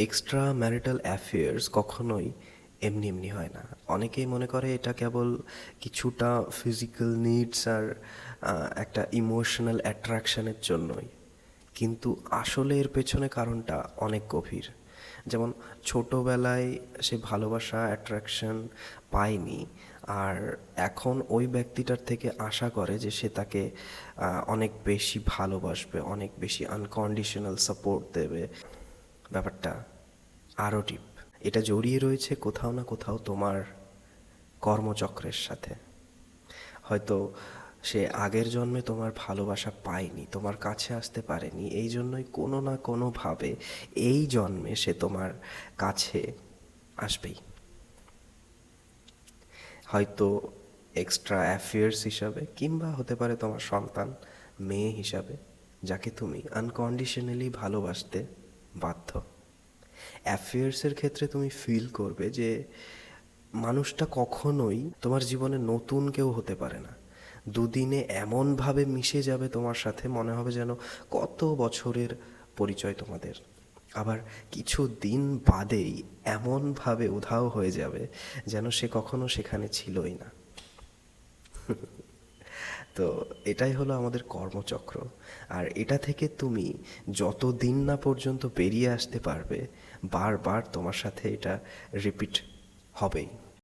Extra marital affairs কখনোই এমনি এমনি হয় না। অনেকেই মনে করে এটা কেবল কিছুটা ফিজিক্যাল নিডস আর একটা ইমোশনাল অ্যাট্রাকশনের জন্যই, কিন্তু আসলে এর পেছনে কারণটা অনেক গভীর। যেমন ছোটোবেলায় সে ভালোবাসা অ্যাট্রাকশন পায়নি, আর এখন ওই ব্যক্তিটার থেকে আশা করে যে সে তাকে অনেক বেশি ভালোবাসবে, অনেক বেশি আনকন্ডিশনাল সাপোর্ট দেবে। ব্যাপারটা আরও ডিপ। এটা জড়িয়ে রয়েছে কোথাও না কোথাও তোমার কর্মচক্রের সাথে। হয়তো সে আগের জন্মে তোমার ভালোবাসা পায়নি, তোমার কাছে আসতে পারেনি, এই জন্যই কোনো না কোনোভাবে এই জন্মে সে তোমার কাছে আসবেই। হয়তো এক্সট্রা অ্যাফেয়ার্স হিসাবে, কিংবা হতে পারে তোমার সন্তান, মেয়ে হিসাবে, যাকে তুমি আনকন্ডিশনালি ভালোবাসতে বাধ্য। অ্যাফেয়ার্সের ক্ষেত্রে তুমি ফিল করবে যে মানুষটা কখনোই তোমার জীবনে নতুন কেউ হতে পারে না। দুদিনে এমনভাবে মিশে যাবে তোমার সাথে, মনে হবে যেন কত বছরের পরিচয় তোমাদের। আবার কিছু দিন বাদেই এমনভাবে উধাও হয়ে যাবে যেন সে কখনো সেখানে ছিলই না। তো এটাই হলো আমাদের কর্মচক্র। আর এটা থেকে তুমি যত দিন না পর্যন্ত বেরিয়ে আসতে পারবে, বারবার তোমার সাথে এটা রিপিট হবেই।